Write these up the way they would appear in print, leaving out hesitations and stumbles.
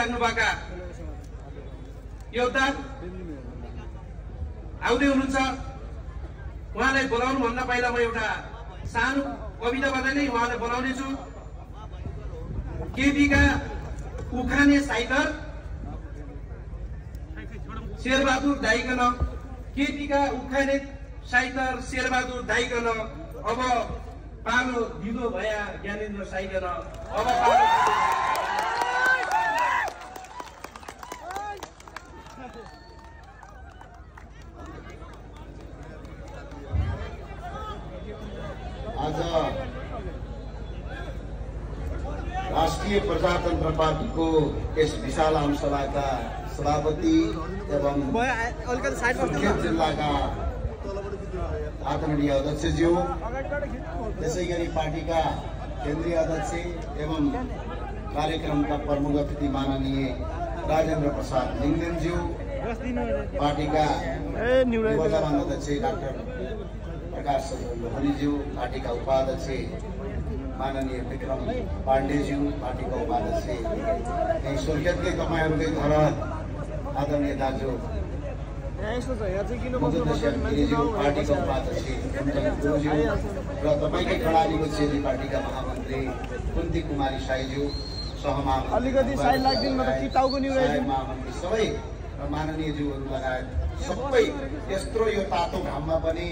गरिराख्नुभएका योद्धा आउँदै हुनुहुन्छ। उहाँलाई बोलाउनु भन्दा पहिला म एउटा सानो कविताबाट नै उहाँलाई बोलाउने छु। केपीका उखाने साइटर शेरबहादुर दाइकन, केपीका उखाने साइटर शेरबहादुर दाइकन, अब पालो दिदो भया ज्ञानेन्द्र साइकन, अब पालो आज राष्ट्रिय प्रजातन्त्र पार्टीको यस विशाल आमसभाका सभापति एवं सुर्खेत जिल्लाका आदरणीय अध्यक्षज्यू, त्यसै गरी पार्टीका केन्द्रीय अध्यक्ष एवं कार्यक्रमका प्रमुख अतिथि माननीय राजेन्द्र प्रसाद लिङ्गदेनज्यू, पार्टीका निवर्तमान अध्यक्ष डाक्टर प्रकाश लोहनीज्यू, पार्टीका उपाध्यक्ष माननीय विक्रम पाण्डेज्यू, पार्टीका उपाध्यक्ष यही सुर्खेतकै तपाईँहरूकै घर आदरणीय दाजु पार्टीका उपाध्यक्ष गुरुज्यू र तपाईँकै प्रणालीको चेली पार्टीका महामन्त्री कुन्ती कुमारी साईज्यू, सहमहामन्त्री सबै माननीय ज्यूहरू लगायत सबै यत्रो यो तातो घाममा पनि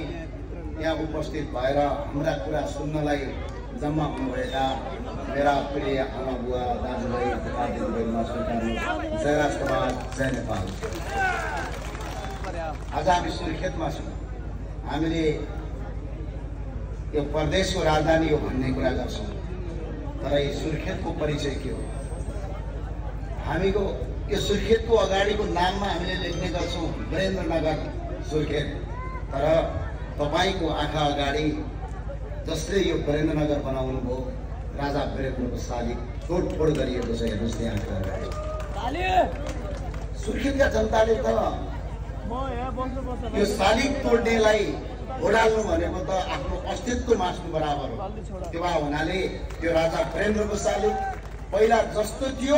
यहाँ उपस्थित भएर हाम्रा कुरा सुन्नलाई जम्मा हुनुभएका मेरा प्रिय आमा बुवा दाजुभाइ दिदीबहिनीमा स्वीकार जय राष्ट्रवाद जय नेपाल। आज हामी सुर्खेतमा छौँ। हामीले यो प्रदेशको राजधानी हो भन्ने कुरा गर्छौँ, तर यो सुर्खेतको परिचय के हो? हामीको यो सुर्खेतको अगाडिको नाममा हामीले लेख्ने गर्छौँ वीरेन्द्रनगर सुर्खेत, तर तपाईको आँखा अगाडि जसले यो वीरेन्द्रनगर बनाउनु भयो राजा वीरेन्द्रको शालिग तोडफोड गरिएको छ। हेर्नुहोस् त्यहाँ सुर्खेतका जनताले त यो शालिग तोड्नेलाई ओडाल्नु भनेको त आफ्नो अस्तित्व मास्नु बराबर हो। त्यो हुनाले त्यो राजा वीरेन्द्रको शालिग पहिला जस्तो थियो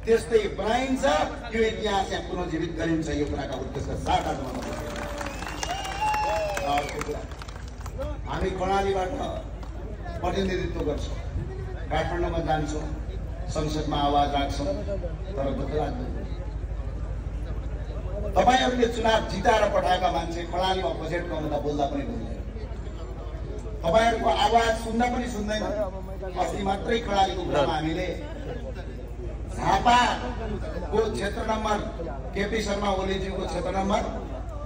त्यस्तै बनाइन्छ, त्यो इतिहास यहाँ पुनर्जीवित गरिन्छ। यो कुराका उद्देश्य साथ हामी कर्णालीबाट प्रतिनिधित्व गर्छौँ, काठमाडौँमा जान्छौँ, संसदमा आवाज राख्छौँ, तर दुःख लाग्दैन तपाईहरूले चुनाव जिताएर पठाएका मान्छे कर्णालीमा बजेटको आउँदा बोल्दा पनि बोल्दैन, तपाईँहरूको आवाज सुन्दा पनि सुन्दैन। अस्ति मात्रै कर्णालीको कुरामा हामीले झापाको क्षेत्र नम्बर केपी शर्मा ओलीज्यूको क्षेत्र नम्बर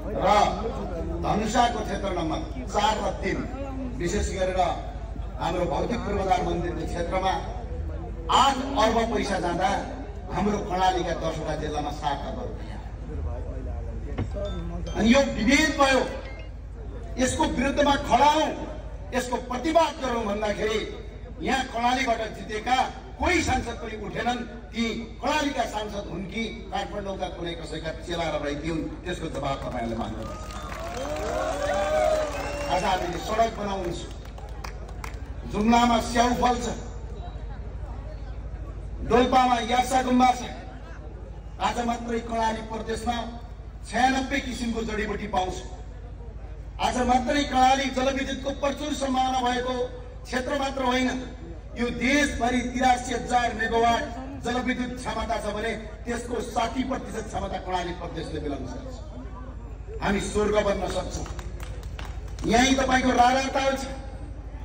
र धनुषाको क्षेत्र नम्बर 4 र 3 विशेष गरेर हाम्रो भौतिक पूर्वाधार मन्दिरको क्षेत्रमा 8 अर्ब पैसा जाँदा हाम्रो कर्णालीका 10वटा जिल्लामा 7 अर्ब रुपियाँ। अनि यो विभेद भयो, यसको विरुद्धमा खडा हौँ, यसको प्रतिवाद गरौँ भन्दाखेरि यहाँ कर्णालीबाट जितेका कोही सांसद पनि उठेनन्। ती कर्णालीका सांसद हुन् कि काठमाडौँका कुनै कसैका चेला र रहिती हुन्, त्यसको जवाब तपाईँहरूले मान्नुपर्छ। आज हामीले सडक बनाउनु छ, जुम्लामा स्याउ फल्छ, डोल्पामा यासा गुम्बा छ। आज मात्रै कर्णाली प्रदेशमा 96 किसिमको जडीबुटी पाउँछ। आज मात्रै कर्णाली जलविद्युतको प्रचुर सम्भावना भएको क्षेत्र मात्र होइन, यो देशभरि 83,000 मेगावाट जलविद्युत क्षमता छ भने त्यसको 60% क्षमता कर्णाली प्रदेशले मिलाउन सक्छ। हामी स्वर्ग बन्न सक्छौँ। यहीँ तपाईँको रारा ताल छ,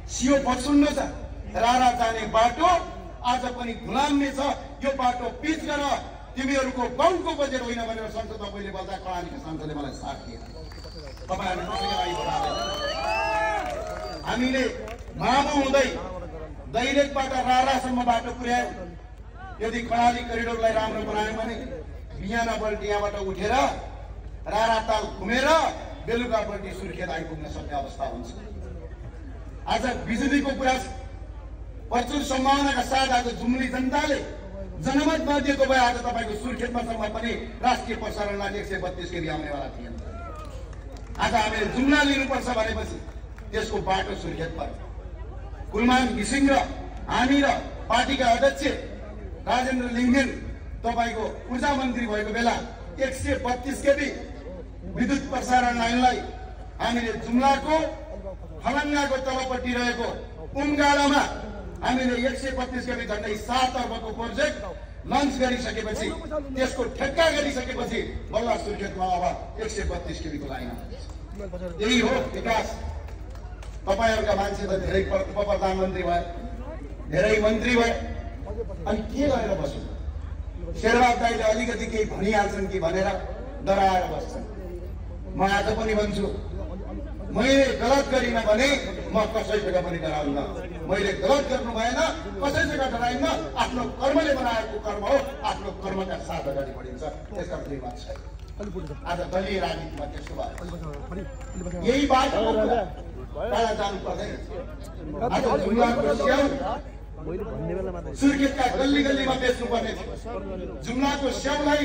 सियो पछुन्नो छ, रारा जाने बाटो आज पनि गुलाम्य छ। यो बाटो पिच गर, तिमीहरूको गाउँको बजेट होइन भनेर संसदमा मैले बोल्दा कर्णालीका सांसदले मलाई साथ दिए। हामीले मामु हुँदै दैलेखबाट रारासम्म बाटो पुर्यायौँ। यदि कर्णाली करिडोरलाई राम्रो बनायो भने बिहान बल्टियाबाट उठेर राराताल घुमेर बेलुका बल्टी सुर्खेत आइपुग्न सक्ने अवस्था हुन्छ। आज बिजुलीको कुरा प्रचुर सम्भावनाका साथ आज जुम्ली जनताले जनमत नदिएको भए आज तपाईँको सुर्खेतमासम्म पनि राष्ट्रिय प्रसारण लाइन 132 केबी आउनेवाला थिएन। आज हामीले जुम्ला लिनुपर्छ भनेपछि त्यसको बाटो सुर्खेतबाट कुलमान घिसिङ र हामी र पार्टीका अध्यक्ष राजेन्द्र लिङ्गदेन तपाईको ऊर्जा मन्त्री भएको बेला 132 केबी विद्युत प्रसारण लाइनलाई हामीले जुम्लाको खलङ्गाको तलपट्टि रहेको उमगाडामा हामीले 132 केबी झन्डै 7 अर्बको प्रोजेक्ट लन्च गरिसकेपछि त्यसको ठेक्का गरिसकेपछि बल्ल सुर्खेतमा अब 132 केबीको लाइन आउँछ। यही हो विकास। तपाईहरुका मान्छे त धेरै प्रधानमन्त्री भए, धेरै मन्त्री भए, अनि के गरेर बस्नु? शेरबहादुर दाइले अलिकति केही भनिहाल्छन् कि भनेर डराएर बस्छन्। म आज पनि भन्छु, मैले गलत गरिन भने म कसैसँग पनि डराउन्न। मैले गलत गर्नु भएन, कसैसँग डराइन्न। आफ्नो कर्मले बनाएको कर्म हो, आफ्नो कर्मका साथ अगाडि बढिन्छ, त्यसका कुनै बात छैन। आज दलीय राजनीतिमा त्यस्तो भयो। यही बाटो टाढा जानु पर्दैन। आज जुम्लाको स्याउ सुर्खेतका गल्ली गल्लीमा बेच्नु पर्ने थियो। जुम्लाको स्याउलाई